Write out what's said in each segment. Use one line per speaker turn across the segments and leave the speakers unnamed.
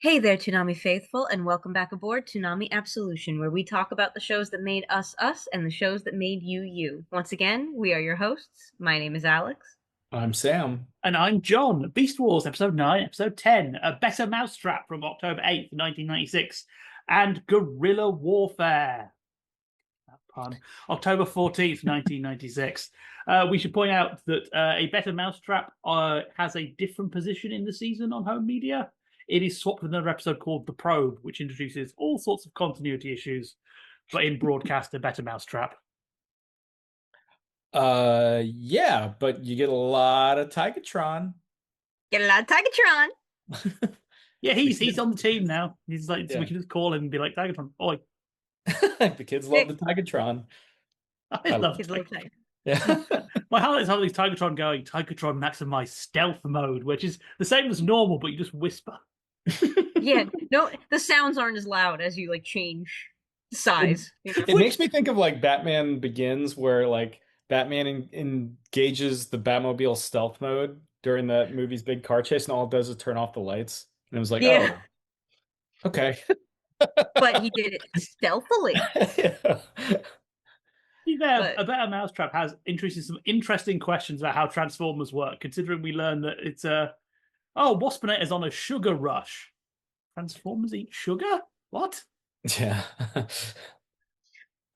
Hey there, Toonami faithful, and welcome back aboard Toonami Absolution, where we talk about the shows that made us us and the shows that made you you. Once again, we are your hosts. My name is Alex.
I'm Sam.
And I'm John. Beast Wars, Episode 9, Episode 10, A Better Mousetrap from October 8th, 1996, and Guerrilla Warfare. That pun. October 14th, 1996. We should point out that A Better Mousetrap has a different position in the season on home media. It is swapped with another episode called The Probe, which introduces all sorts of continuity issues, but in broadcast, A Better Mousetrap.
Yeah, but you get a lot of Tigatron.
Get a lot of Tigatron.
Yeah, he's on the team now. He's like, so
Yeah.
we can just call him and be like, Tigatron, oi.
The kids love the Tigatron.
I love
Kids love Tigatron.
Yeah.
My highlight is how these Tigatron going, Tigatron maximize stealth mode, which is the same as normal, but you just whisper.
Yeah, no, the sounds aren't as loud as you like change size.
It makes me think of like Batman Begins, where like Batman engages the Batmobile stealth mode during that movie's big car chase, and all it does is turn off the lights. And it was like,
Yeah.
oh, okay.
But he did it stealthily.
Yeah.
A Better Mousetrap has introduced some interesting questions about how Transformers work, considering we learn that it's Waspinator's on a sugar rush. Transformers eat sugar? What?
Yeah.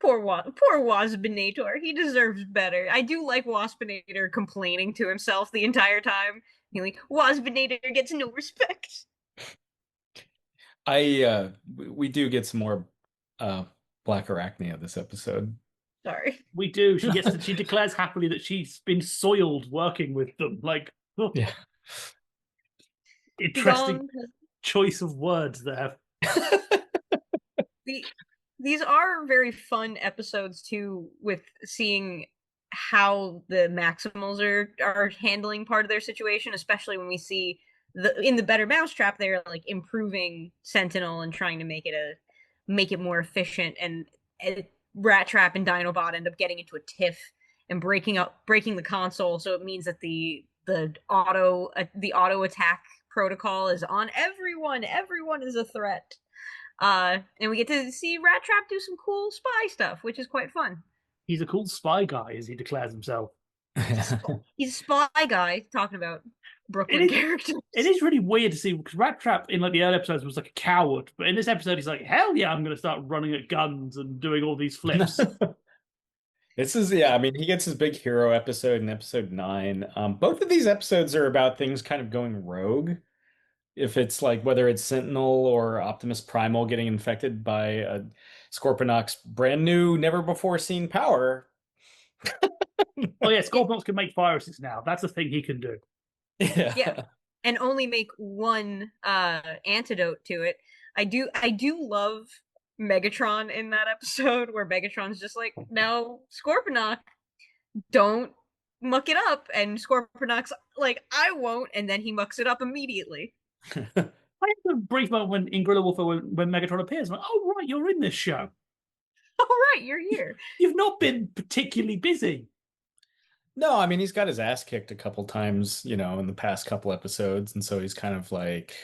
Poor Waspinator. He deserves better. I do like Waspinator complaining to himself the entire time. He's like, Waspinator gets no respect.
We do get some more Black Arachnia this episode.
Sorry.
We do. She declares happily that she's been soiled working with them. Like, oh,
Yeah.
Interesting choice of words there.
These are very fun episodes too, with seeing how the Maximals are handling part of their situation, especially when we see in the Better Mousetrap they're like improving Sentinel and trying to make it more efficient, and Rattrap and Dinobot end up getting into a tiff and breaking the console, so it means that the auto attack protocol is on everyone. Everyone is a threat. And we get to see Rattrap do some cool spy stuff, which is quite fun.
He's a cool spy guy, as he declares himself.
He's a spy guy talking about Brooklyn characters.
It is really weird to see, because Rattrap in like the early episodes was like a coward, but in this episode he's like, hell yeah, I'm going to start running at guns and doing all these flips.
I mean, he gets his big hero episode in episode 9. Both of these episodes are about things kind of going rogue. If it's like whether it's Sentinel or Optimus Primal getting infected by a Scorponok's brand new, never before seen power.
Oh yeah, Scorponok can make viruses now. That's a thing he can do.
Yeah. And only make one antidote to it. I do love Megatron in that episode, where Megatron's just like, no, Scorponok, don't muck it up, and Scorponok's like, I won't, and then he mucks it up immediately.
I had a brief moment in Guerrilla Warfare when Megatron appears. I'm like, oh right, you're in this show.
Oh right, you're here.
You've not been particularly busy.
No, I mean, he's got his ass kicked a couple times, in the past couple episodes, and so he's kind of like,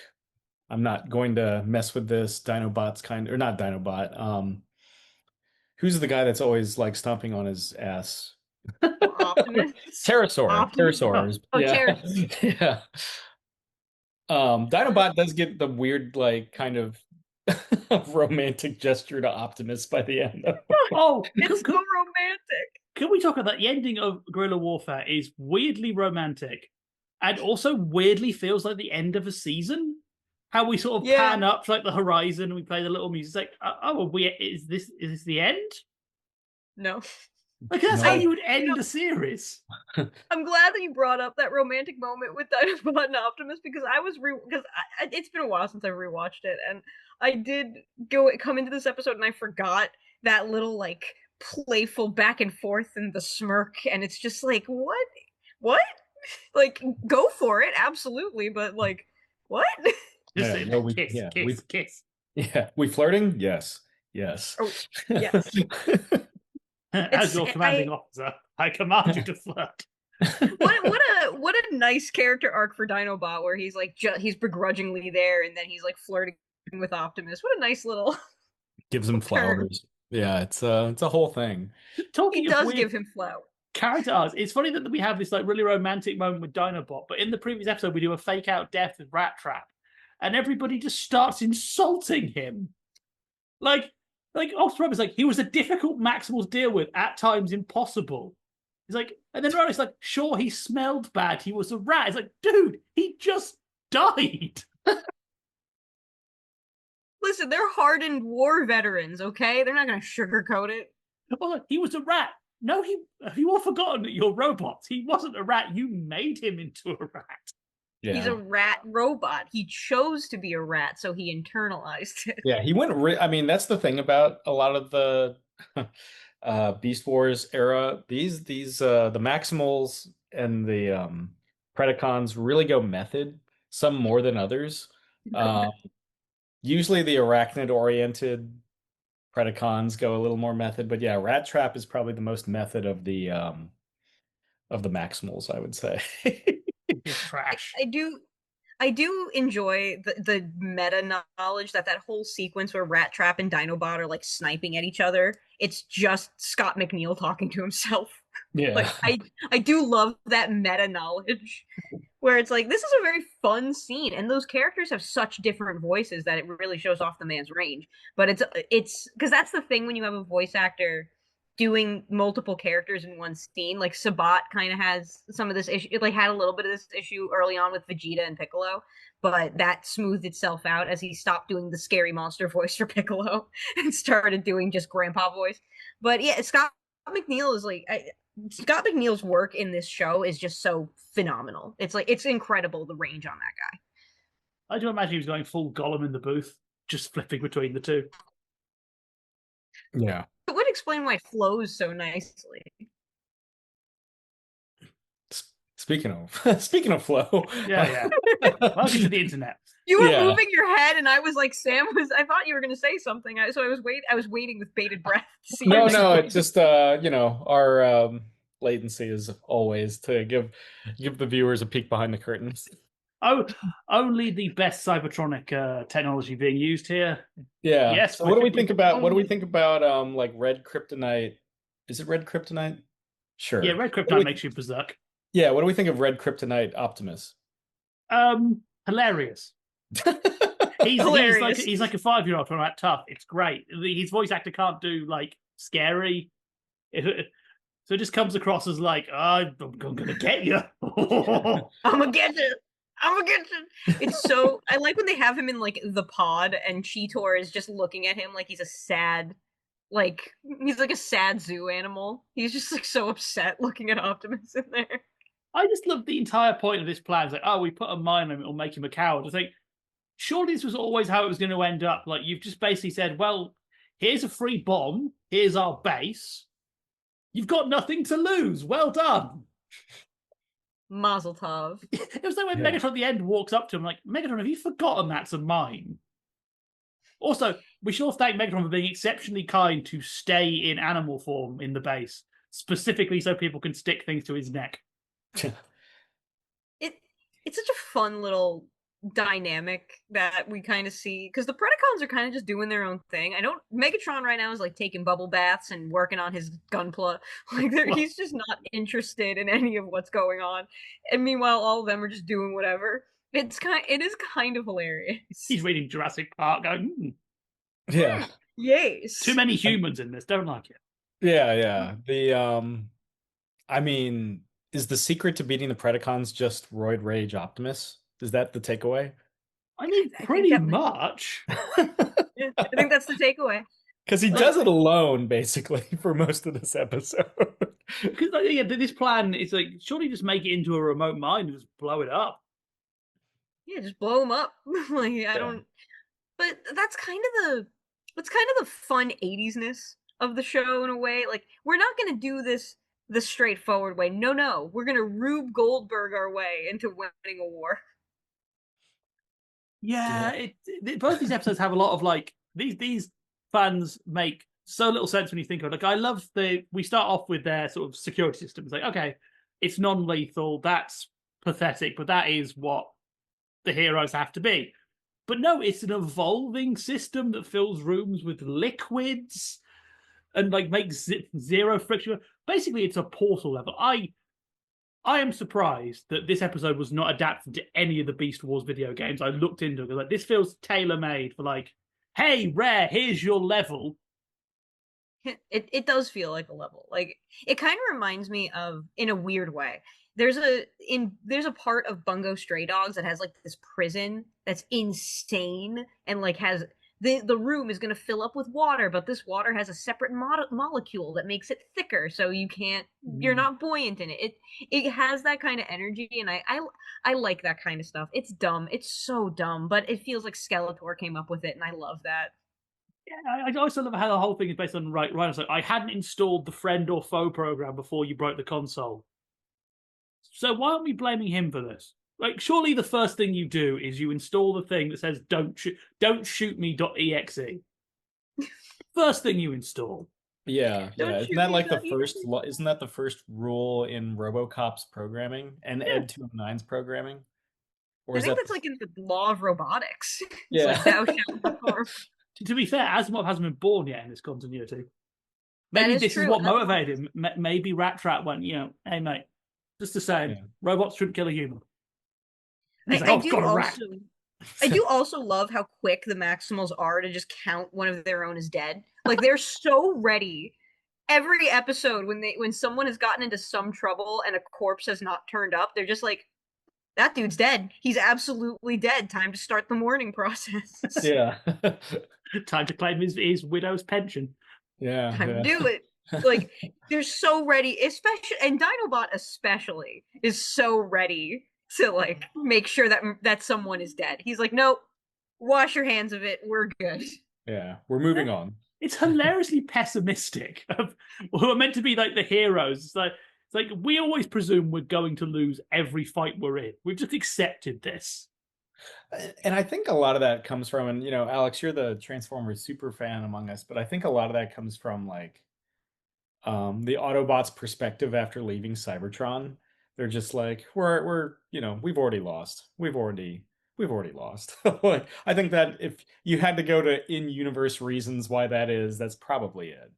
I'm not going to mess with this. Dinobot's or not Dinobot. Who's the guy that's always like stomping on his ass?
Optimus.
Pterosaur.
Optimus.
Pterosaurs.
Oh,
yeah. Yeah. Dinobot does get the weird, like, kind of romantic gesture to Optimus by the end.
Oh,
it's so romantic.
Can we talk about the ending of Guerrilla Warfare is weirdly romantic and also weirdly feels like the end of a season? How we sort of pan up to like the horizon and we play the little music. It's like, is this the end?
No.
Like that's how you would end the series.
I'm glad that you brought up that romantic moment with Dinobot and Optimus, because it's been a while since I rewatched it, and I did come into this episode and I forgot that little like playful back and forth and the smirk, and it's just like, what? Like, go for it, absolutely, but like, what?
Just
kiss. Yeah, we flirting? Yes.
Oh, yes.
As your commanding officer, I command you to flirt.
What a nice character arc for Dinobot, where he's like he's begrudgingly there, and then he's like flirting with Optimus. What a nice little
Gives him
turn.
flowers. Yeah, it's a whole thing.
He
Talking of
does
weird
give him flowers.
character arcs, it's funny that we have this like really romantic moment with Dinobot, but in the previous episode we do a fake out death with Rattrap, and everybody just starts insulting him. Like Optimus Primal is like, he was a difficult Maximal to deal with, at times impossible. He's like, and then Ronnie's like, sure, he smelled bad, he was a rat. It's like, dude, he just died.
Listen, they're hardened war veterans, okay? They're not going to sugarcoat it.
Well, look, he was a rat. No, have you all forgotten that you're robots? He wasn't a rat. You made him into a rat.
Yeah.
He's a rat robot. He chose to be a rat, so he internalized it.
Yeah, he went. I mean, that's the thing about a lot of the Beast Wars era. These the Maximals and the Predacons really go method. Some more than others. Usually the arachnid-oriented Predacons go a little more method, but yeah, Rattrap is probably the most method of the Maximals, I would say.
It's trash.
I do enjoy the meta knowledge that whole sequence where Rattrap and Dinobot are like sniping at each other. It's just Scott McNeil talking to himself.
Yeah.
Like I do love that meta knowledge where it's like this is a very fun scene, and those characters have such different voices that it really shows off the man's range. But it's because that's the thing when you have a voice actor doing multiple characters in one scene. Like Sabat kind of has some of this issue. It like had a little bit of this issue early on with Vegeta and Piccolo, but that smoothed itself out as he stopped doing the scary monster voice for Piccolo and started doing just grandpa voice. But yeah, Scott McNeil is like Scott McNeil's work in this show is just so phenomenal. It's like it's incredible the range on that guy.
I do imagine he was going full Gollum in the booth, just flipping between the two.
Yeah.
It would explain why it flows so nicely.
Speaking of flow.
Yeah. Welcome to the internet.
You were moving your head, and I was like, I thought you were going to say something, so I was waiting with bated breath to see.
No, it's just our latency is always to give the viewers a peek behind the curtains.
Oh, only the best Cybertronic technology being used here.
Yeah.
Yes.
So what do we think about like red kryptonite? Is it red kryptonite? Sure.
Yeah, red kryptonite makes you berserk.
Yeah, what do we think of red kryptonite Optimus?
Hilarious. He's like a 5-year-old from that tough. It's great. His voice actor can't do like scary. So it just comes across as like, I'm gonna get you.
I'm gonna get you. It's so I like when they have him in like the pod and Cheetor is just looking at him like he's a sad he's like a sad zoo animal. He's just like so upset looking at Optimus in there.
I just love the entire point of this plan. It's like, oh, we put a mine on him, it'll make him a coward. It's like, surely this was always how it was going to end up. Like, you've just basically said, well, here's a free bomb, here's our base. You've got nothing to lose. Well done.
Mazel tov.
It was like when Megatron at the end walks up to him, like, Megatron, have you forgotten that's a mine? Also, we should all thank Megatron for being exceptionally kind to stay in animal form in the base, specifically so people can stick things to his neck.
It's such a fun little dynamic that we kind of see because the Predacons are kind of just doing their own thing. Megatron right now is like taking bubble baths and working on his gunpla. Like he's just not interested in any of what's going on. And meanwhile, all of them are just doing whatever. It is kind of hilarious.
He's reading Jurassic Park going,
Yeah.
Yes.
Too many humans in this. Don't like it.
Yeah. I mean, is the secret to beating the Predacons just Roid Rage Optimus? Is that the takeaway?
I mean, pretty much.
Yeah, I think that's the takeaway.
Because he does it alone, basically, for most of this episode.
Because this plan is like, surely just make it into a remote mine and just blow it up.
Yeah, just blow him up. Like don't. But that's kind of the fun 80s-ness of the show in a way. Like we're not gonna do this the straightforward way. No, we're gonna Rube Goldberg our way into winning a war.
Yeah, both these episodes have a lot of like these fans make so little sense when you think of it. Like I love we start off with their sort of security systems. Like, okay, it's non-lethal. That's pathetic, but that is what the heroes have to be. But no, it's an evolving system that fills rooms with liquids and like makes zero friction. Basically, it's a Portal level. I am surprised that this episode was not adapted to any of the Beast Wars video games. I looked into it, like, this feels tailor-made for like, hey, Rare, here's your level.
It does feel like a level. Like, it kind of reminds me of, in a weird way, there's a part of Bungo Stray Dogs that has like this prison that's insane and like has the room is going to fill up with water, but this water has a separate molecule that makes it thicker, so you're not buoyant in it. It has that kind of energy, and I like that kind of stuff. It's dumb. It's so dumb, but it feels like Skeletor came up with it, and I love that.
Yeah, I also love how the whole thing is based on right. Like, I hadn't installed the friend or foe program before you broke the console. So why aren't we blaming him for this? Like, surely the first thing you do is you install the thing that says don't shoot me.exe. First thing you install.
Yeah. Isn't that like the first? Isn't that the first rule in RoboCop's programming and Ed 209's programming?
Or I think that's like in the law of robotics.
Yeah.
It's like thou shalt perform.
To be fair, Asimov hasn't been born yet in this continuity. Maybe this is what motivated him. Maybe Rattrap went, hey mate, just to say, robots shouldn't kill a human.
I do also love how quick the Maximals are to just count one of their own as dead. Like, they're so ready. Every episode, when someone has gotten into some trouble and a corpse has not turned up, they're just like, that dude's dead. He's absolutely dead. Time to start the mourning process.
Yeah.
Time to claim his widow's pension.
Yeah.
Time to do it. Like, they're so ready, especially, and Dinobot especially is so ready to like make sure that someone is dead. He's like, nope, wash your hands of it. We're good.
Yeah, we're moving on.
It's hilariously pessimistic. We're meant to be like the heroes. It's like we always presume we're going to lose every fight we're in. We've just accepted this.
And I think a lot of that comes from, and Alyx, you're the Transformers super fan among us, but I think a lot of that comes from like the Autobots' perspective after leaving Cybertron. They're just like, we're we've already lost. We've already lost. Like, I think that if you had to go to in-universe reasons why that is, that's probably it.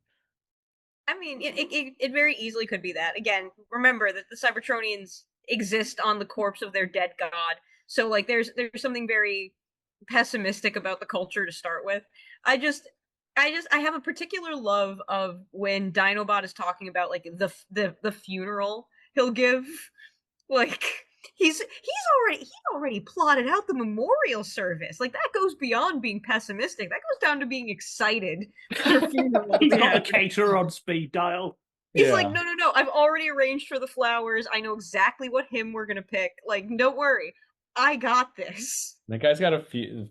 I mean, it very easily could be that. Again, remember that the Cybertronians exist on the corpse of their dead god. So like there's something very pessimistic about the culture to start with. I have a particular love of when Dinobot is talking about like the funeral he'll give. Like, he already plotted out the memorial service. Like, that goes beyond being pessimistic. That goes down to being excited for the funeral.
He's got a caterer on speed dial.
He's like, no, I've already arranged for the flowers. I know exactly what hymn we're gonna pick. Like, don't worry, I got this.
That guy's got a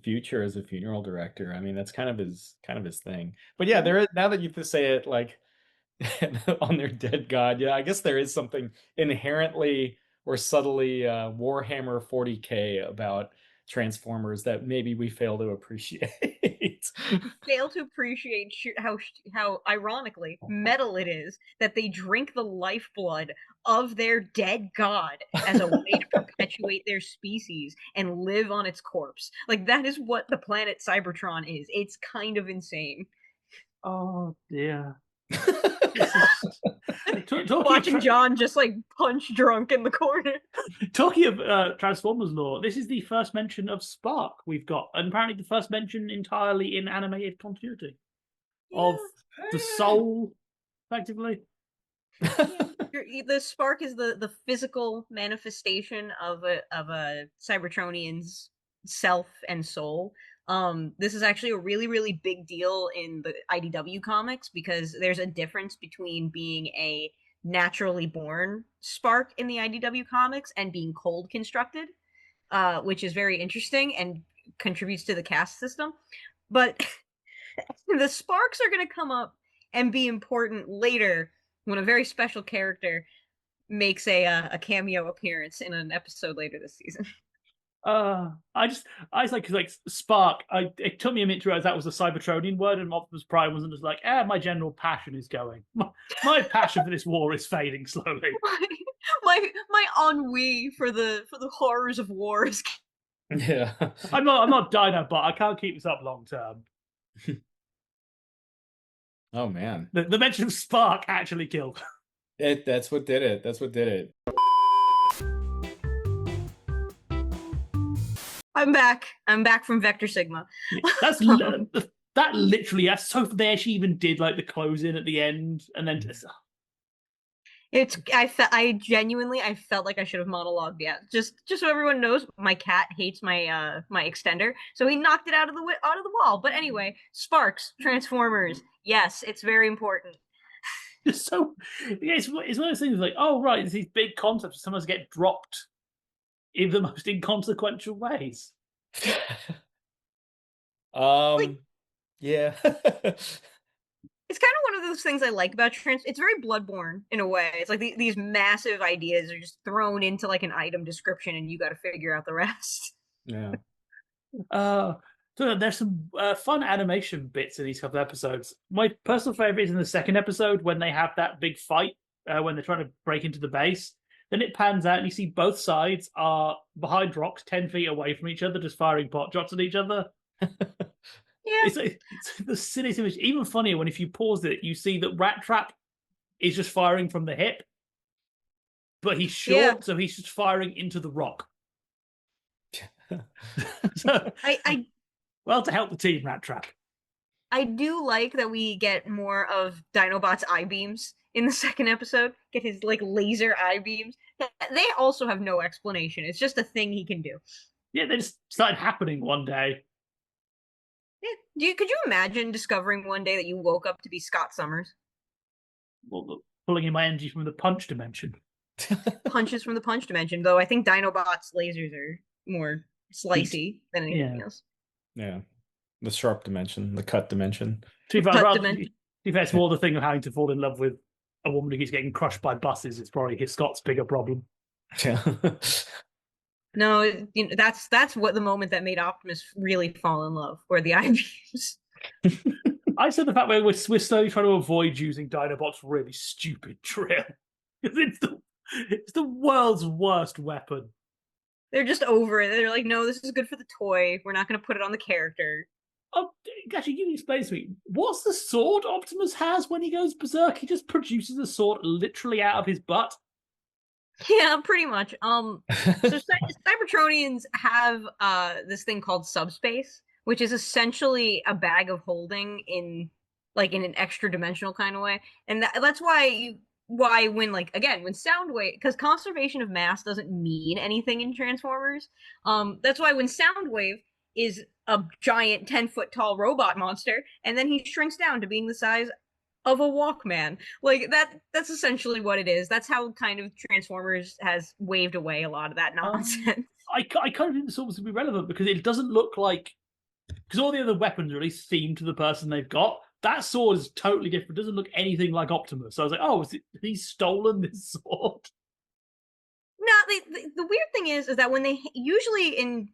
future as a funeral director. I mean, that's kind of his thing. But yeah, there is, now that you have to say it, like on their dead god. Yeah, I guess there is something inherently or subtly Warhammer 40K about Transformers that maybe we fail to appreciate.
Fail to appreciate how ironically metal it is that they drink the lifeblood of their dead god as a way to perpetuate their species and live on its corpse. Like, that is what the planet Cybertron is. It's kind of insane.
Oh dear.
Watching John just like punch drunk in the corner.
Talking of Transformers lore, this is the first mention of Spark we've got, and apparently the first mention entirely in animated continuity of the soul, effectively.
The Spark is the physical manifestation of a Cybertronian's self and soul. This is actually a really, really big deal in the IDW comics because there's a difference between being a naturally born Spark in the IDW comics and being cold constructed, which is very interesting and contributes to the caste system. But the Sparks are going to come up and be important later when a very special character makes a cameo appearance in an episode later this season.
I was like Spark. It took me a minute to realize that was a Cybertronian word, and Optimus Prime wasn't just like, my general passion is going. My passion for this war is fading slowly.
my ennui for the horrors of war is.
Yeah.
I'm not Dinobot. I can't keep this up long term.
Oh man.
The mention of Spark actually killed.
That's what did it. That's what did it.
I'm back. I'm back from Vector Sigma.
That's so they actually even did like the close in at the end, and then
I genuinely felt like I should have monologued. Yeah, just so everyone knows, my cat hates my my extender, so he knocked it out of the wall. But anyway, Sparks, Transformers. Yes, it's very important.
so yeah, it's one of those things like, oh right, there's these big concepts sometimes get dropped in the most inconsequential ways.
Yeah.
It's kind of one of those things I like about It's very Bloodborne in a way. It's like these massive ideas are just thrown into like an item description, and you got to figure out the rest.
Yeah.
So there's some fun animation bits in these couple of episodes. My personal favorite is in the second episode when they have that big fight when they're trying to break into the base. Then it pans out and you see both sides are behind rocks 10 feet away from each other, just firing pot shots at each other.
Yeah.
It's the silliest image. Even funnier when if you pause it, you see that Rattrap is just firing from the hip, but he's short, so he's just firing into the rock. So, well, to help the team, Rattrap.
I do like that we get more of Dinobot's eye beams in the second episode. Get his like laser eye beams. They also have no explanation. It's just a thing he can do.
Yeah, they just started happening one day.
Yeah. Could you imagine discovering one day that you woke up to be Scott Summers?
Well, pulling in my energy from the punch dimension.
Punches from the punch dimension, though I think Dinobot's lasers are more slicey than anything else.
Yeah. The sharp dimension, the cut dimension.
To be fair, it's more the thing of having to fall in love with a woman who keeps getting crushed by buses. It's probably Scott's bigger problem.
Yeah.
No, that's what the moment that made Optimus really fall in love, were the eye beams.
I said the fact that we're slowly trying to avoid using Dinobot's really stupid drill. It's the world's worst weapon.
They're just over it. They're like, no, this is good for the toy. We're not going to put it on the character.
Oh, actually, you explain to me, what's the sword Optimus has when he goes berserk? He just produces a sword literally out of his butt.
Yeah, pretty much. So Cybertronians have this thing called subspace, which is essentially a bag of holding in an extra dimensional kind of way, and that's why when when Soundwave, because conservation of mass doesn't mean anything in Transformers. That's why when Soundwave is a giant 10-foot tall robot monster, and then he shrinks down to being the size of a Walkman. Like that's essentially what it is. That's how kind of Transformers has waved away a lot of that nonsense.
I kind of think the sword was to be relevant because it doesn't look like, because all the other weapons are really themed to the person they've got. That sword is totally different. It doesn't look anything like Optimus. So I was like, oh, has he stolen this sword?
No, the weird thing is that when they usually in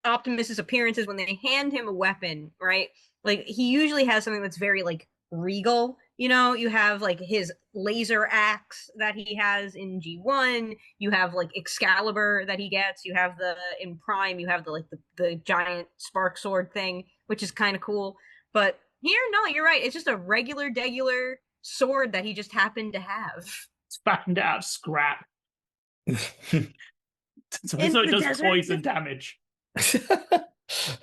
Optimus's appearances, when they hand him a weapon, right? Like he usually has something that's very like regal. You know, you have like his laser axe that he has in G1. You have like Excalibur that he gets. You have in Prime. You have the giant spark sword thing, which is kind of cool. But here, no, you're right. It's just a regular sword that he just happened to have.
It's fashioned out of scrap. so it does poison damage.
He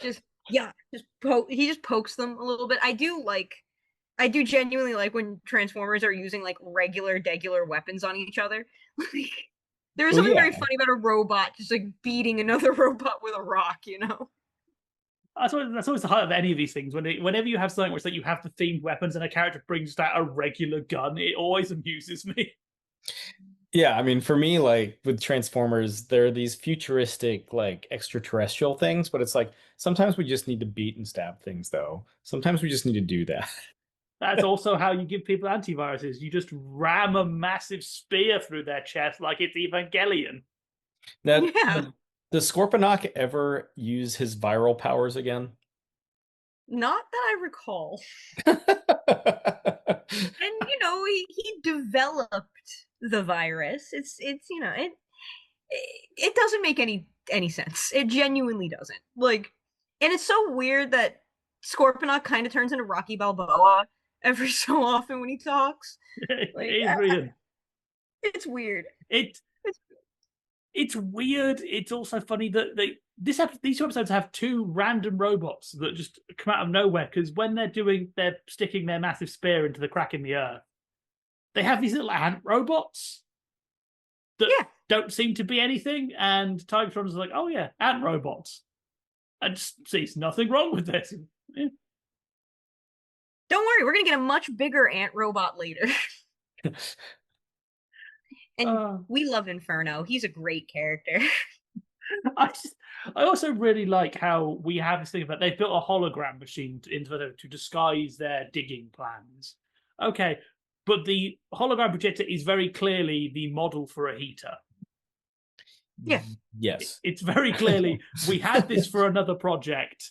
just pokes them a little bit. I do genuinely like when Transformers are using like regular weapons on each other. There's something very funny about a robot just like beating another robot with a rock, you know?
That's always the heart of any of these things. Whenever you have something where it's like you have the themed weapons and a character brings out a regular gun, it always amuses me.
Yeah, I mean, for me, like with Transformers, there are these futuristic, like extraterrestrial things, but it's like sometimes we just need to beat and stab things, though. Sometimes we just need to do that.
That's also how you give people antiviruses. You just ram a massive spear through their chest like it's Evangelion.
Does Scorponok ever use his viral powers again?
Not that I recall. And he developed the virus. It's it doesn't make any sense. It genuinely doesn't. Like, and it's so weird that Scorponok kind of turns into Rocky Balboa every so often when he talks. Like,
It is weird.
it's weird.
It's weird. It's also funny that these two episodes have two random robots that just come out of nowhere, because when they're sticking their massive spear into the crack in the earth, they have these little ant robots that don't seem to be anything, and Tigertron's like, oh yeah, ant robots. And just sees nothing wrong with this. Yeah.
Don't worry, we're gonna get a much bigger ant robot later. And we love Inferno. He's a great character.
I also really like how we have this thing about they've built a hologram machine to disguise their digging plans. Okay, but the hologram projector is very clearly the model for a heater.
Yeah.
Yes.
It's very clearly, we had this for another project.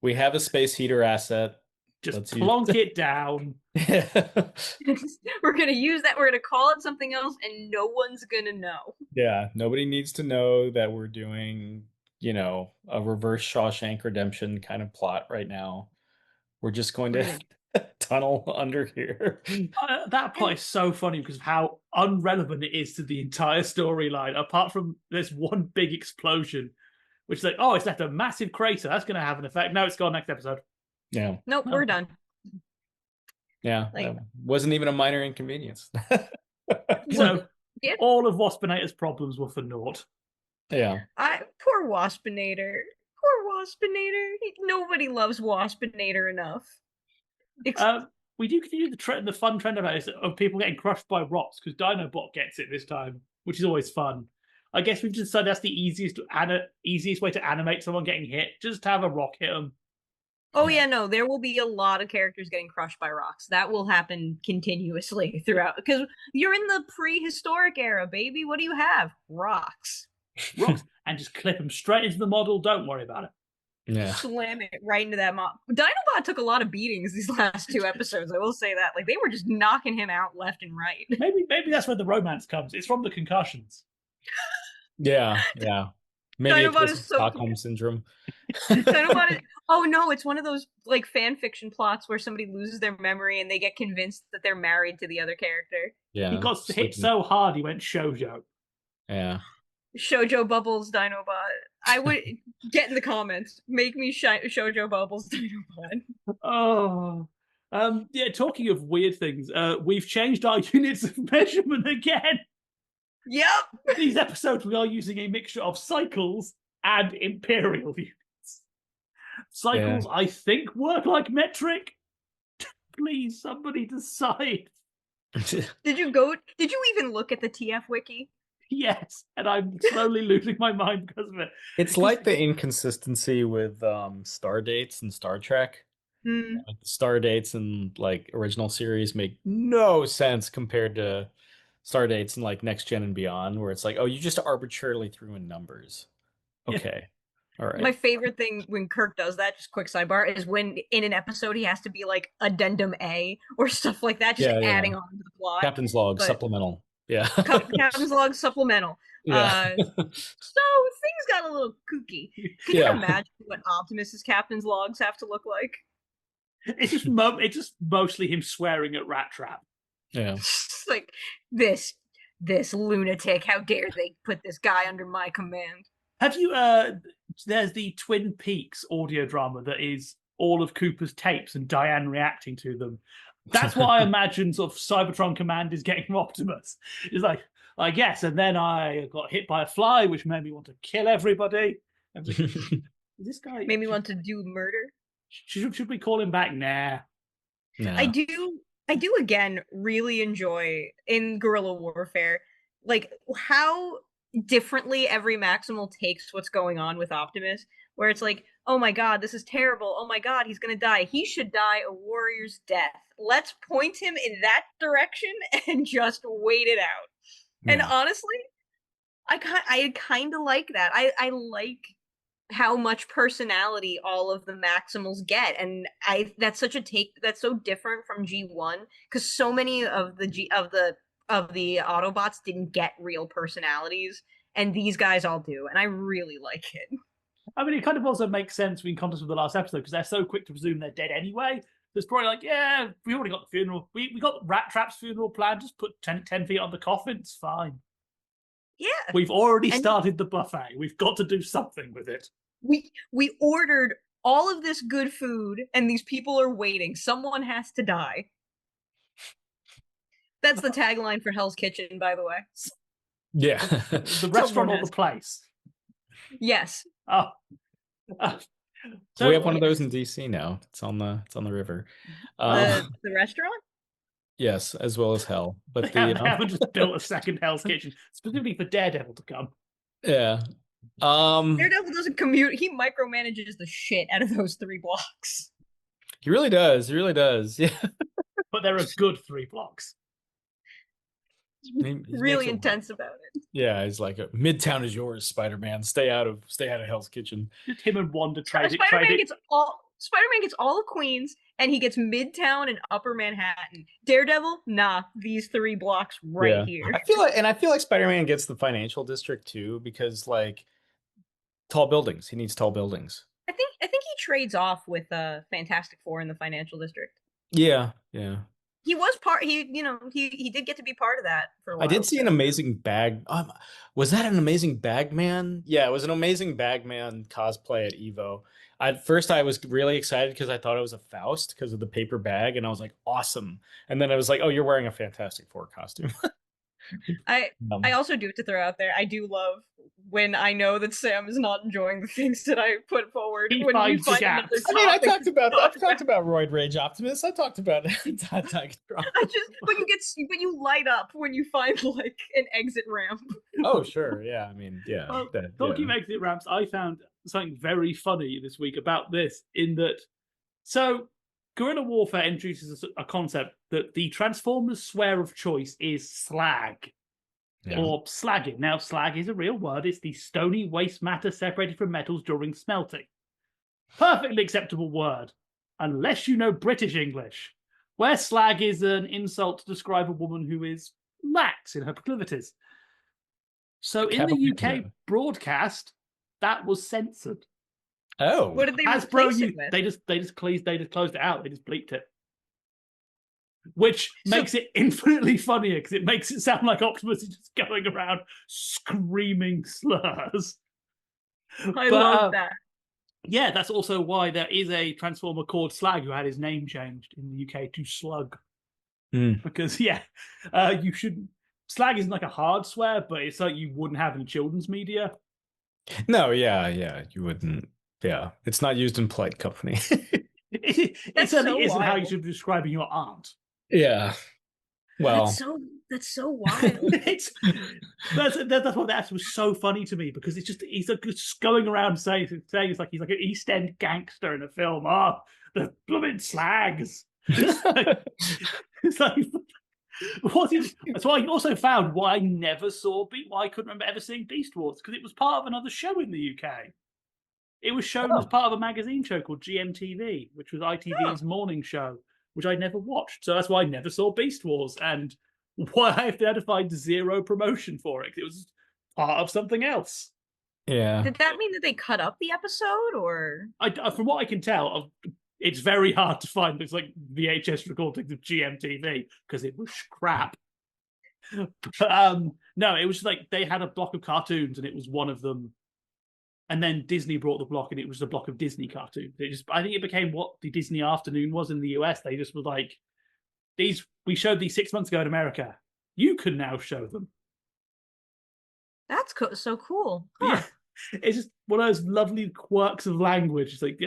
We have a space heater asset.
Just plonk it down.
We're going to use that. We're going to call it something else, and no one's going to know.
Yeah, nobody needs to know that we're doing, a reverse Shawshank Redemption kind of plot right now. We're just going to tunnel under here.
That part is so funny because of how unrelevant it is to the entire storyline, apart from there's one big explosion, which is like, oh, it's left a massive crater. That's going to have an effect. No, it's gone next episode.
Yeah.
Nope, we're done.
Yeah, wasn't even a minor inconvenience.
So all of Waspinator's problems were for naught.
Yeah.
Poor Waspinator. Poor Waspinator. Nobody loves Waspinator enough.
We do continue the fun trend about it of people getting crushed by rocks, because Dinobot gets it this time, which is always fun. I guess we've just decided that's the easiest way to animate someone getting hit, just to have a rock hit them.
Oh yeah, no, there will be a lot of characters getting crushed by rocks. That will happen continuously throughout, because you're in the prehistoric era, baby. What do you have? Rocks.
Rocks, and just clip them straight into the model. Don't worry about it.
Yeah.
Slam it right into that mob. Dinobot took a lot of beatings these last two episodes. I will say that. Like, they were just knocking him out left and right.
Maybe that's where the romance comes. It's from the concussions.
Yeah. Maybe
Dinobot
it's Stockholm syndrome.
Dinobot is, oh no, it's one of those like fan fiction plots where somebody loses their memory and they get convinced that they're married to the other character.
Yeah.
He got hit so hard he went shoujo.
Yeah.
Shoujo Bubbles Dinobot. I would get in the comments. Make me Shoujo Bubbles Dinobot.
Oh. Yeah, talking of weird things, we've changed our units of measurement again.
Yep.
These episodes, we are using a mixture of cycles and imperial units. Cycles, I think, work like metric. Please, somebody decide.
Did you even look at the TF wiki?
Yes, and I'm slowly losing my mind because of it.
It's like the inconsistency with star dates and Star Trek. Like, star dates and like original series make no sense compared to star dates and like Next Gen and Beyond, where it's like, oh, you just arbitrarily threw in numbers. Okay. All right.
My favorite thing when Kirk does that, just quick sidebar, is when in an episode he has to be like addendum A or stuff like that, just adding on to the plot.
Captain's log, supplemental. Yeah.
Captain's log supplemental.
Yeah.
So things got a little kooky. Can you imagine what Optimus's captain's logs have to look like?
It's just mostly him swearing at Rattrap.
Yeah.
It's like, this lunatic, how dare they put this guy under my command?
Have you there's the Twin Peaks audio drama that is all of Cooper's tapes and Diane reacting to them. That's what I imagine sort of Cybertron Command is getting from Optimus. It's like, I guess, and then I got hit by a fly, which made me want to kill everybody. This guy
made me want to do murder.
Should we call him back? Nah.
I do again really enjoy in guerrilla warfare, like how differently every Maximal takes what's going on with Optimus, where it's like, oh my god, this is terrible. Oh my god, he's gonna die. He should die a warrior's death. Let's point him in that direction and just wait it out. Yeah. And honestly, I kind of like that. I like how much personality all of the Maximals get, and that's such a take that's so different from G1, because so many of the of the Autobots didn't get real personalities, and these guys all do, and I really like it.
I mean, it kind of also makes sense in context with the last episode because they're so quick to presume they're dead anyway. It's probably like, yeah, we already got the funeral. We got Rattrap's funeral plan. Just put 10 feet on the coffin. It's fine.
Yeah.
We've already started the buffet. We've got to do something with it.
We ordered all of this good food, and these people are waiting. Someone has to die. That's the tagline for Hell's Kitchen, by the way.
Yeah.
The restaurant or the place?
Yes.
Oh.
So we have one of those in DC now. It's on the river.
The restaurant?
Yes, as well as Hell. But
they haven't just built a second Hell's Kitchen specifically for Daredevil to come.
Yeah.
Daredevil doesn't commute. He micromanages the shit out of those 3 blocks.
He really does. He really does. Yeah.
But they're a good 3 blocks.
He's really intense about it.
Yeah, he's like, Midtown is yours, Spider-Man. Stay out of Hell's Kitchen.
Just him and Wanda trade
Spider-Man gets all of Queens, and he gets Midtown and Upper Manhattan. Daredevil, nah, these 3 blocks here.
I feel like Spider-Man gets the financial district too, because like tall buildings. He needs tall buildings.
I think he trades off with Fantastic Four in the financial district.
Yeah.
He was part. He did get to be part of that for a while.
I did see an amazing bag. Was that an amazing Bagman? Yeah, it was an amazing Bagman cosplay at Evo. At first, I was really excited because I thought it was a Faust because of the paper bag, and I was like, awesome. And then I was like, oh, you're wearing a Fantastic Four costume.
I also do have to throw out there, I do love when I know that Sam is not enjoying the things that I put forward.
He
when
finds
you find
gaps.
another
I mean, I've talked
topic.
about Roid Rage Optimus. I talked about
Tigatron. But you light up when you find like an exit ramp.
Oh sure, yeah. I mean, yeah.
Well, talking of exit ramps, I found something very funny this week about this. In that, so guerrilla warfare introduces a concept that the Transformers' swear of choice is slag. Yeah. Or slagging. Now, slag is a real word. It's the stony waste matter separated from metals during smelting. Perfectly acceptable word, unless you know British English, where slag is an insult to describe a woman who is lax in her proclivities. So in the UK broadcast, that was censored.
Oh,
what did they replace it with?
They just closed it out. They just bleeped it. Which makes it infinitely funnier because it makes it sound like Optimus is just going around screaming slurs.
I love that.
Yeah, that's also why there is a Transformer called Slag who had his name changed in the UK to Slug. Because, you should. Slag isn't like a hard swear, but it's like you wouldn't have in children's media.
No, yeah, you wouldn't. Yeah, it's not used in polite company.
It certainly isn't how you should be describing your aunt.
Yeah. Well,
that's so wild.
That's why that was so funny to me because he's like just going around saying he's like an East End gangster in a film. Oh, the blooming slags. It's like that's why I also found why I never saw why I couldn't remember ever seeing Beast Wars because it was part of another show in the UK. It was shown as part of a magazine show called GMTV, which was ITV's morning show, which I never watched. So that's why I never saw Beast Wars and why I have to find zero promotion for it. It was part of something else.
Yeah.
Did that mean that they cut up the episode, or?
From what I can tell, it's very hard to find those like VHS recordings of GMTV because it was crap. But, no, it was like they had a block of cartoons and it was one of them. And then Disney brought the block, and it was a block of Disney cartoons. I think it became what the Disney Afternoon was in the US. They just were like, we showed these 6 months ago in America. You can now show them.
That's so cool. Huh.
Yeah. It's just one of those lovely quirks of language. It's like,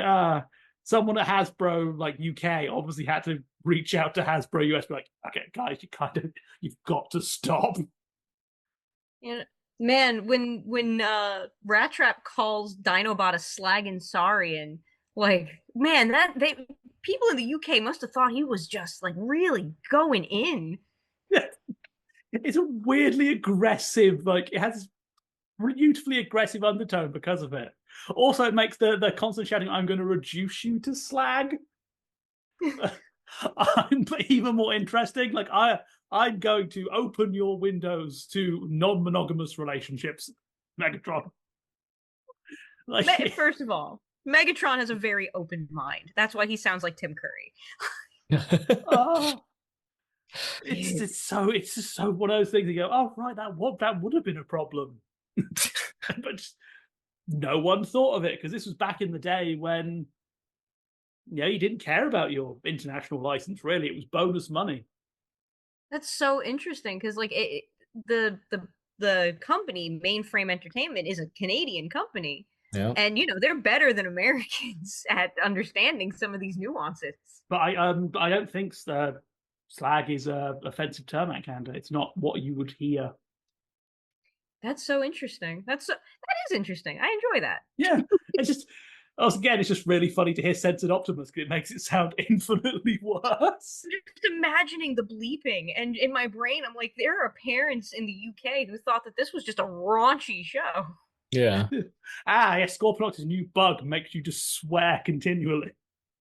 someone at Hasbro, like UK, obviously had to reach out to Hasbro US, be like, okay, guys, you've got to stop.
Yeah. Man, when Rattrap calls Dinobot a slag and saurian, like, man, people in the UK must have thought he was just like really going in.
Yeah. It's a weirdly aggressive, like it has beautifully aggressive undertone because of it. Also, it makes the constant shouting, "I'm going to reduce you to slag." I'm even more interesting. Like I'm going to open your windows to non-monogamous relationships, Megatron. Like,
First of all, Megatron has a very open mind. That's why he sounds like Tim Curry.
oh, it's just so one of those things. You go, oh right, that would have been a problem, but just, no one thought of it because this was back in the day when you didn't care about your international license. Really, it was bonus money.
That's so interesting because like the company Mainframe Entertainment is a Canadian company,
Yeah.
and they're better than Americans at understanding some of these nuances.
But I don't think slag is a offensive term at Canada. It's not what you would hear.
That's so interesting. That is interesting. I enjoy that.
Yeah, it's just again, it's just really funny to hear censored Optimus because it makes it sound infinitely worse.
Just imagining the bleeping, and in my brain, I'm like, there are parents in the UK who thought that this was just a raunchy show.
Yeah.
Yeah, Scorponok's new bug makes you just swear continually.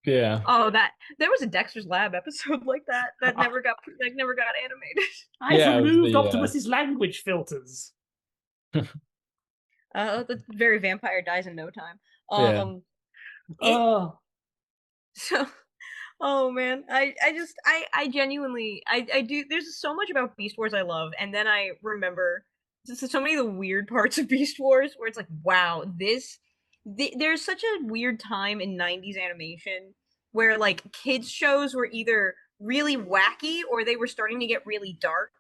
Yeah.
Oh, there was a Dexter's Lab episode like that never got animated.
I've removed Optimus's language filters.
The very vampire dies in no time.
Yeah.
So, oh man, I genuinely, I do. There's so much about Beast Wars I love, and then I remember so many of the weird parts of Beast Wars where it's like, wow, there's such a weird time in 90s animation where like kids shows were either really wacky or they were starting to get really dark,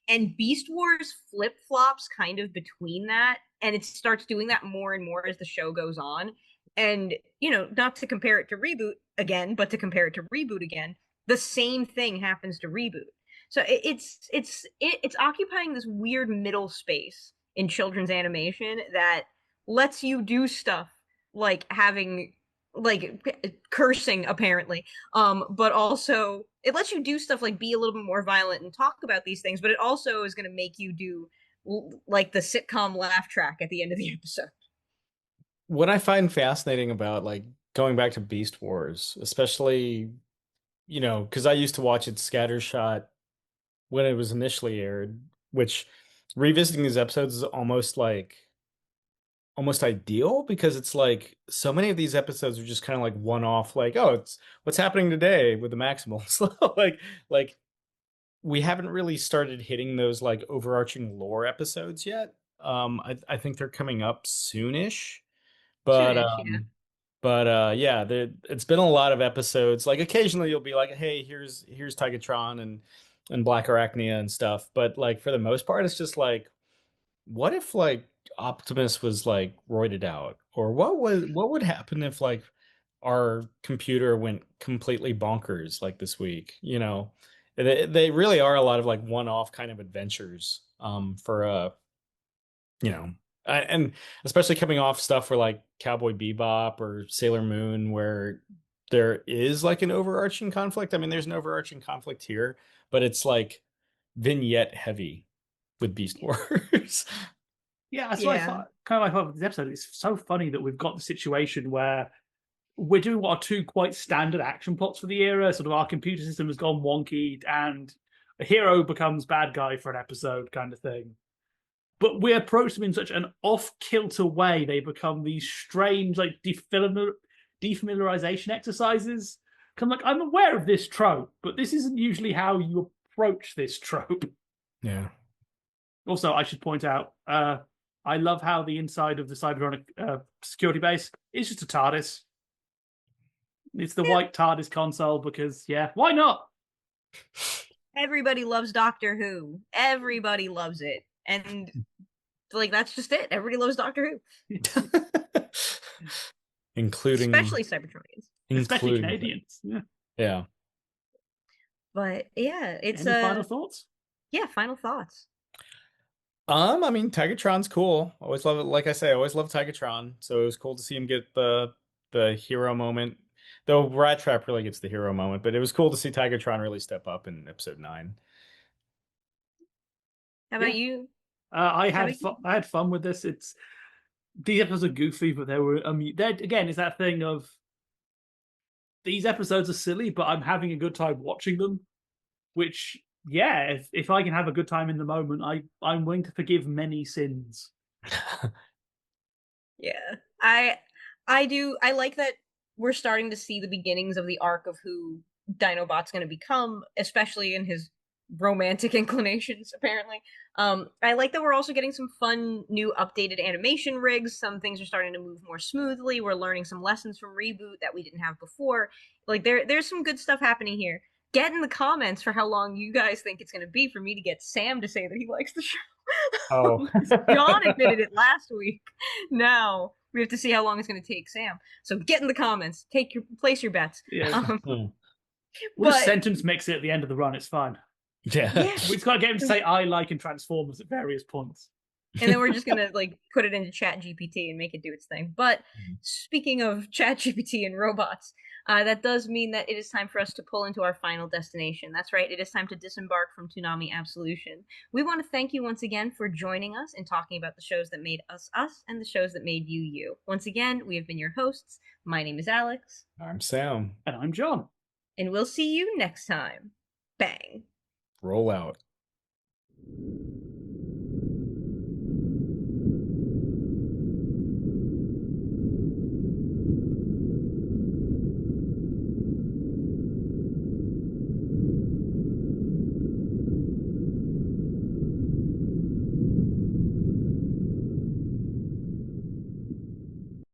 and Beast Wars flip-flops kind of between that, and it starts doing that more and more as the show goes on. And not to compare it to Reboot again, but to compare it to Reboot again, the same thing happens to Reboot. So it's occupying this weird middle space in children's animation that lets you do stuff like having like cursing apparently, but also it lets you do stuff like be a little bit more violent and talk about these things, but it also is going to make you do like the sitcom laugh track at the end of the episode.
What I find fascinating about like going back to Beast Wars, especially, because I used to watch it scattershot when it was initially aired, which revisiting these episodes is almost ideal because it's like so many of these episodes are just kind of like one off, like, oh, it's what's happening today with the Maximals. like we haven't really started hitting those like overarching lore episodes yet. I think they're coming up soonish. But
Soonish, yeah.
yeah, it's been a lot of episodes. Like occasionally you'll be like, hey, here's Tigatron and Black Arachnia and stuff. But like for the most part, it's just like, what if like Optimus was like roided out? Or what would happen if like our computer went completely bonkers like this week? They really are a lot of like one-off kind of adventures for and especially coming off stuff for like Cowboy Bebop or Sailor Moon, where there is like an overarching conflict. I mean, there's an overarching conflict here, but it's like vignette heavy with Beast Wars.
Yeah, that's what I thought. Kind of like this episode. It's so funny that we've got the situation where we're doing what are two quite standard action plots for the era. Sort of our computer system has gone wonky, and a hero becomes bad guy for an episode, kind of thing. But we approach them in such an off-kilter way, they become these strange, like, defamiliarization exercises. I'm aware of this trope, but this isn't usually how you approach this trope.
Yeah.
Also, I should point out, I love how the inside of the Cybertronic security base is just a TARDIS. It's the white TARDIS console because, why not?
Everybody loves Doctor Who. Everybody loves it. And like that's just it. Everybody loves Doctor Who.
Including
especially Cybertronians.
Especially Canadians.
Yeah.
But yeah, it's
any final thoughts?
Yeah, final thoughts.
I mean, Tigatron's cool. Always love it. Like I say, I always love Tigatron. So it was cool to see him get the hero moment. Though Rattrap really gets the hero moment, but it was cool to see Tigatron really step up in episode 9.
How about you?
I had fun with this. These episodes are goofy, but they were again, it's that thing of these episodes are silly, but I'm having a good time watching them. Which, yeah, if I can have a good time in the moment, I'm willing to forgive many sins.
Yeah. I like that we're starting to see the beginnings of the arc of who Dinobot's going to become, especially in his romantic inclinations, apparently. I like that we're also getting some fun new updated animation rigs. Some things are starting to move more smoothly. We're learning some lessons from Reboot that we didn't have before. Like there's some good stuff happening here. Get in the comments for how long you guys think it's going to be for me to get Sam to say that he likes the show.
Oh.
John admitted it last week. Now we have to see how long it's going to take Sam. So get in the comments. Place your bets.
Yeah.
Hmm.
We'll just
But
sentence mix it at the end of the run. It's fine.
Yeah.
yeah,
We just got to get him to say "I like" and Transformers at various points.
and then we're just gonna like put it into Chat GPT and make it do its thing. But speaking of Chat GPT and robots, that does mean that it is time for us to pull into our final destination. That's right, it is time to disembark from Toonami Absolution. We want to thank you once again for joining us and talking about the shows that made us us and the shows that made you you. Once again, we have been your hosts. My name is Alyx.
I'm Sam.
And I'm John.
And we'll see you next time. Bang.
Roll out.